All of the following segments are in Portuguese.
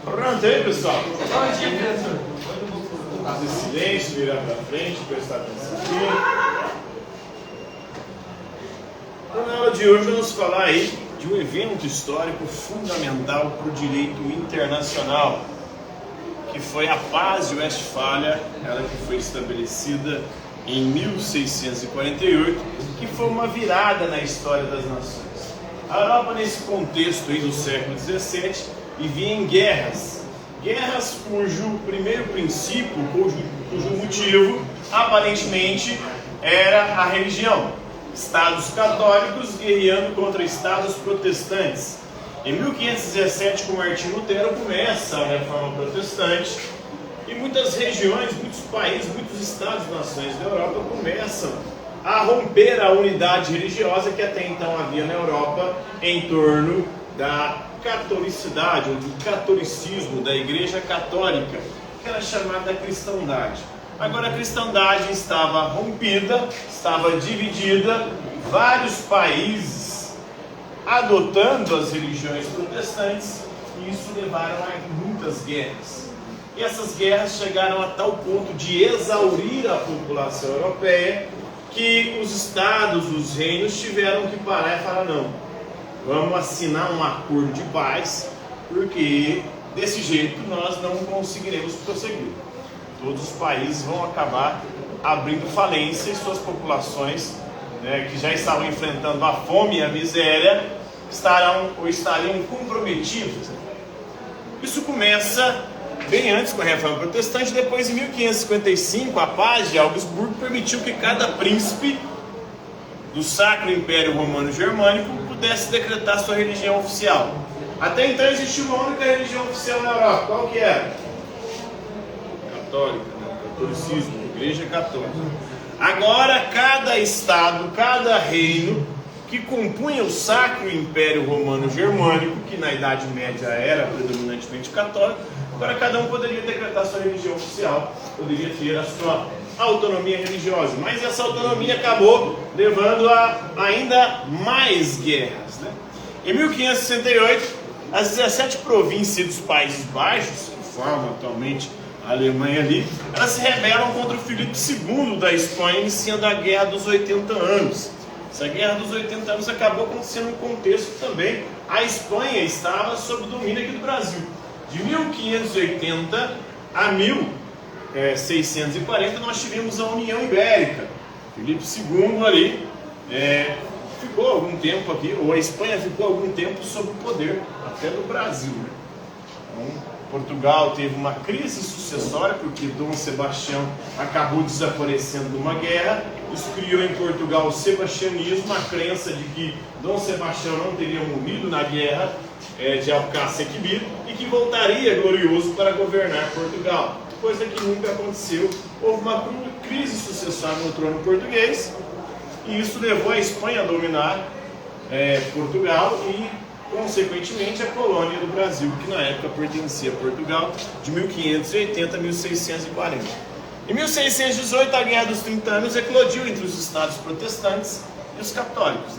Pronto aí, pessoal? Fazer silêncio, virar para frente, prestar atenção aqui. Então, na aula de hoje vamos falar aí de um evento histórico fundamental para o direito internacional, que foi a Paz de Westfália, ela que foi estabelecida em 1648, que foi uma virada na história das nações. A Europa, nesse contexto aí do século XVII, vivia em guerras cujo primeiro princípio, cujo motivo, aparentemente, era a religião. Estados católicos guerreando contra estados protestantes. Em 1517, com Martinho Lutero, começa a reforma protestante e muitas regiões, muitos países, muitos estados e nações da Europa começam a romper a unidade religiosa que até então havia na Europa em torno da catolicidade, ou do catolicismo, da Igreja Católica, que era chamada cristandade. Agora a cristandade estava rompida, estava dividida, vários países adotando as religiões protestantes, e isso levaram a muitas guerras. E essas guerras chegaram a tal ponto de exaurir a população europeia, que os estados, os reinos tiveram que parar e falar: não, vamos assinar um acordo de paz, porque desse jeito nós não conseguiremos prosseguir. Todos os países vão acabar abrindo falência e suas populações, que já estavam enfrentando a fome e a miséria, estariam comprometidas. Isso começa bem antes com a Reforma Protestante. Depois, em 1555, a Paz de Augsburgo permitiu que cada príncipe do Sacro Império Romano Germânico pudesse decretar sua religião oficial. Até então existia uma única religião oficial na Europa. Qual que era? Católica, catolicismo, Igreja Católica. Agora, cada estado, cada reino que compunha o Sacro Império Romano Germânico, que na Idade Média era predominantemente católico, agora cada um poderia decretar sua religião oficial, poderia ter a sua autonomia religiosa. Mas essa autonomia acabou levando a ainda mais guerras, Em 1568, as 17 províncias dos Países Baixos, que formam atualmente a Alemanha ali, elas se rebelam contra o Filipe II da Espanha, iniciando a Guerra dos 80 Anos. Essa Guerra dos 80 Anos acabou acontecendo num contexto também. A Espanha estava sob domínio aqui do Brasil. De 1580 a 1640 nós tivemos a União Ibérica. Filipe II ali ficou algum tempo aqui, ou a Espanha ficou algum tempo sob o poder até do Brasil. Então, Portugal teve uma crise sucessória, porque Dom Sebastião acabou desaparecendo numa guerra. Isso criou em Portugal o sebastianismo, a crença de que Dom Sebastião não teria morrido na guerra de Alcácer Quibir e que voltaria glorioso para governar Portugal, coisa que nunca aconteceu. Houve uma crise sucessória no trono português e isso levou a Espanha a dominar Portugal e, consequentemente, a colônia do Brasil, que na época pertencia a Portugal, de 1580 a 1640. Em 1618, a Guerra dos 30 Anos eclodiu entre os estados protestantes e os católicos,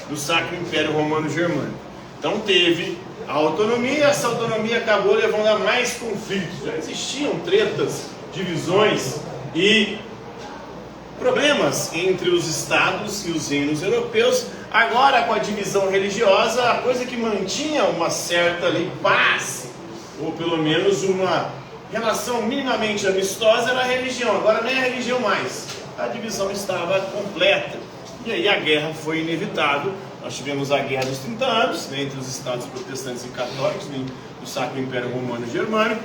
do Sacro Império Romano Germânico. Então teve a autonomia, essa autonomia acabou levando a mais conflitos. Já existiam tretas, divisões e problemas entre os estados e os reinos europeus. Agora, com a divisão religiosa, a coisa que mantinha uma certa paz, ou pelo menos uma relação minimamente amistosa, era a religião. Agora nem a religião mais. A divisão estava completa. E aí a guerra foi inevitável. Nós tivemos a Guerra dos 30 Anos, entre os estados protestantes e católicos do Sacro Império Romano Germânico.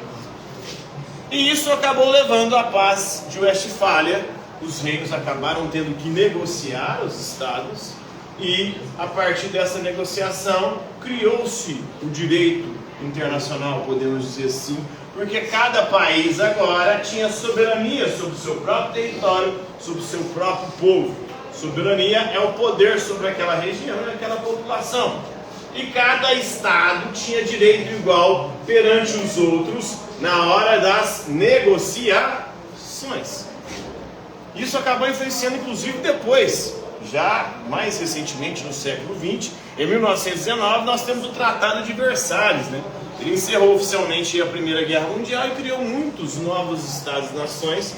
E isso acabou levando à Paz de Westfália. Os reinos acabaram tendo que negociar os estados. E a partir dessa negociação criou-se o direito internacional, podemos dizer assim, porque cada país agora tinha soberania sobre o seu próprio território, sobre o seu próprio povo. Soberania é o poder sobre aquela região e aquela população. E cada estado tinha direito igual perante os outros na hora das negociações. Isso acabou influenciando inclusive depois. Já mais recentemente, no século XX, em 1919, nós temos o Tratado de Versalhes, Ele encerrou oficialmente a Primeira Guerra Mundial e criou muitos novos estados-nações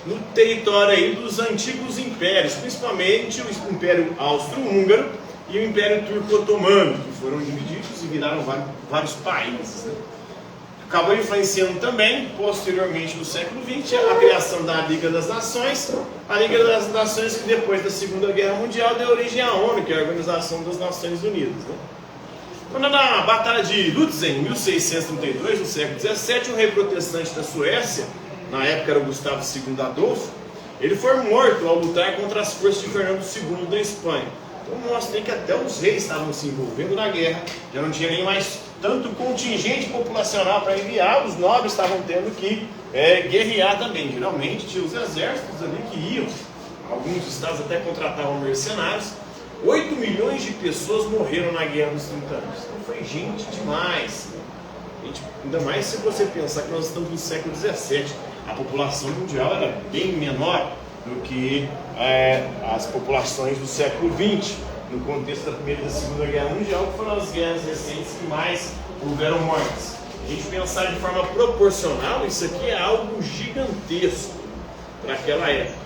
no território aí dos antigos impérios, principalmente o Império Austro-Húngaro e o Império Turco-Otomano, que foram divididos e viraram vários países, né? Acabou influenciando também, posteriormente no século XX, a criação da Liga das Nações, a Liga das Nações que depois da Segunda Guerra Mundial deu origem à ONU, que é a Organização das Nações Unidas, né? Quando na Batalha de Lutzen, em 1632, no século XVII, o rei protestante da Suécia, na época era o Gustavo II Adolfo, ele foi morto ao lutar contra as forças de Fernando II da Espanha. Então mostra que até os reis estavam se envolvendo na guerra, já não tinha nem mais tanto contingente populacional para enviar, os nobres estavam tendo que guerrear também. Geralmente tinha os exércitos ali que iam, alguns estados até contratavam mercenários. 8 milhões de pessoas morreram na Guerra dos 30 anos. Então foi gente demais. Gente, ainda mais se você pensar que nós estamos no século XVII. A população mundial era bem menor do que as populações do século XX, no contexto da Primeira e da Segunda Guerra Mundial, que foram as guerras recentes que mais houveram mortes. A gente pensar de forma proporcional, isso aqui é algo gigantesco para aquela época.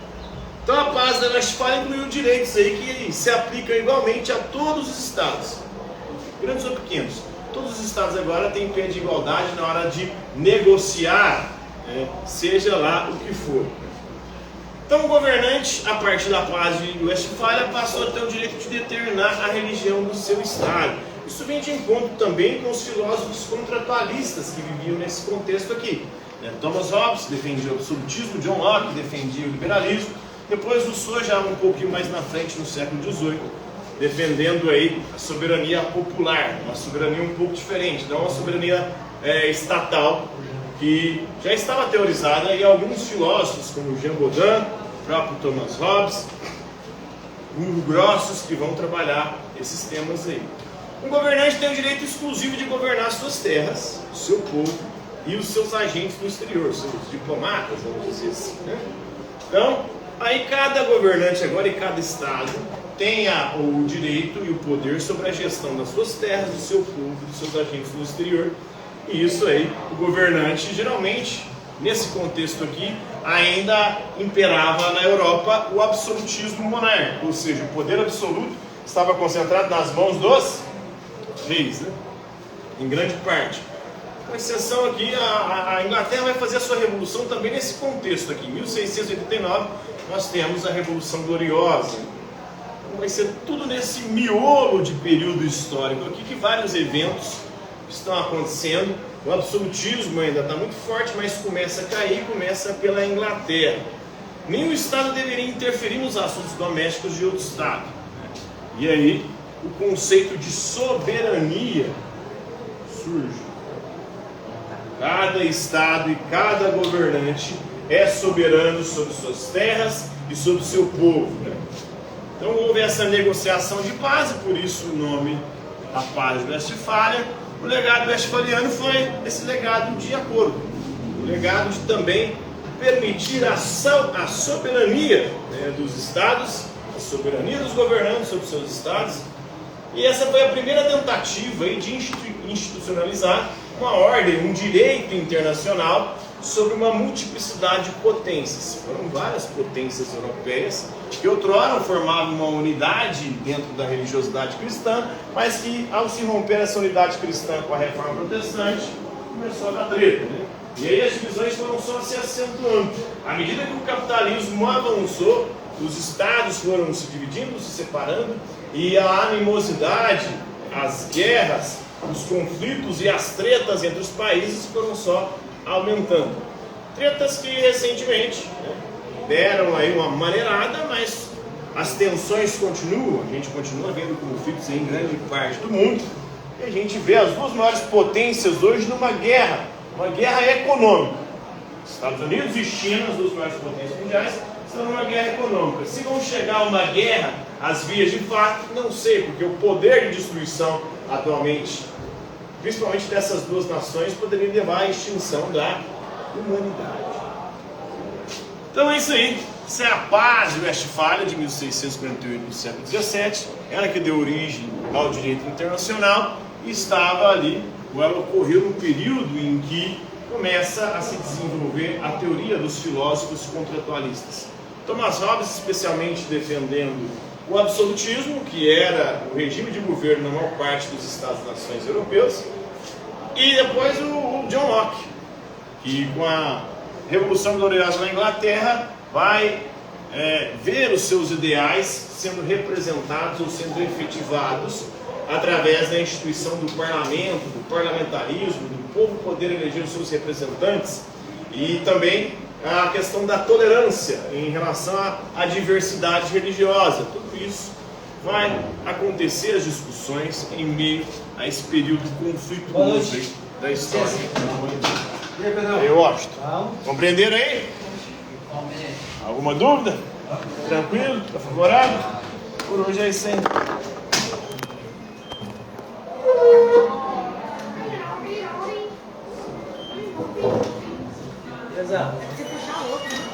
Então a paz da Westfália incluiu direitos aí que se aplicam igualmente a todos os estados, grandes ou pequenos. Todos os estados agora têm pé de igualdade na hora de negociar, seja lá o que for. Então o governante, a partir da paz de Westfália, passou a ter o direito de determinar a religião do seu estado. Isso vem de encontro também com os filósofos contratualistas que viviam nesse contexto aqui. Thomas Hobbes defendia o absolutismo, John Locke defendia o liberalismo, depois Rousseau já um pouquinho mais na frente, no século XVIII, defendendo aí a soberania popular, uma soberania um pouco diferente, não uma soberania estatal, que já estava teorizada, e alguns filósofos como Jean Bodin, o próprio Thomas Hobbes, Hugo Grossos, que vão trabalhar esses temas aí. Um governante tem o direito exclusivo de governar suas terras, o seu povo e os seus agentes no exterior, seus diplomatas, vamos dizer assim, né? Então, aí cada governante agora e cada estado tem o direito e o poder sobre a gestão das suas terras, do seu povo, dos seus agentes no exterior. E isso aí, o governante, geralmente, nesse contexto aqui, ainda imperava na Europa o absolutismo monárquico, ou seja, o poder absoluto estava concentrado nas mãos dos reis, né? Em grande parte. Com exceção aqui, a Inglaterra vai fazer a sua revolução também nesse contexto aqui. Em 1689, nós temos a Revolução Gloriosa. Então vai ser tudo nesse miolo de período histórico aqui, que vários eventos estão acontecendo. O absolutismo ainda está muito forte, mas começa a cair, começa pela Inglaterra. Nenhum Estado deveria interferir nos assuntos domésticos de outro Estado. E aí, o conceito de soberania surge. Cada Estado e cada governante é soberano sobre suas terras e sobre o seu povo, né? Então houve essa negociação de paz, e por isso o nome da paz de Westfália. O legado westfaliano foi esse legado de acordo, o legado de também permitir a soberania, né, dos estados, a soberania dos governantes sobre seus estados. E essa foi a primeira tentativa aí de institucionalizar uma ordem, um direito internacional sobre uma multiplicidade de potências. Foram várias potências europeias que outrora formavam uma unidade dentro da religiosidade cristã, mas que, ao se romper essa unidade cristã com a reforma protestante, começou a dar treta, né? E aí as divisões foram só se acentuando. À medida que o capitalismo avançou, os estados foram se dividindo, se separando, e a animosidade, as guerras, os conflitos e as tretas entre os países foram só aumentando. Tretas que recentemente, né, deram aí uma maneirada, mas as tensões continuam, a gente continua vendo conflitos em grande parte do mundo, e a gente vê as duas maiores potências hoje numa guerra econômica. Estados Unidos e China, as duas maiores potências mundiais, estão numa guerra econômica. Se vão chegar a uma guerra, as vias de fato, não sei, porque o poder de destruição atualmente, principalmente dessas duas nações, poderia levar à extinção da humanidade. Então é isso aí. Essa é a paz de Westfália de 1648 do século XVII. Ela que deu origem ao direito internacional e estava ali ela ocorreu no período em que começa a se desenvolver a teoria dos filósofos contratualistas. Thomas Hobbes, especialmente defendendo o absolutismo, que era o regime de governo na maior parte dos Estados-nações europeus, e depois o John Locke, que com a Revolução Gloriosa na Inglaterra vai ver os seus ideais sendo representados ou sendo efetivados através da instituição do parlamento, do parlamentarismo, do povo poder eleger os seus representantes, e também a questão da tolerância em relação à diversidade religiosa. Tudo isso vai acontecer, as discussões, em meio a esse período conflituoso da história. Eu gosto. Compreenderam aí? Alguma dúvida? Tranquilo? Está favorável? Por hoje é isso aí. Beleza? Você puxar outro.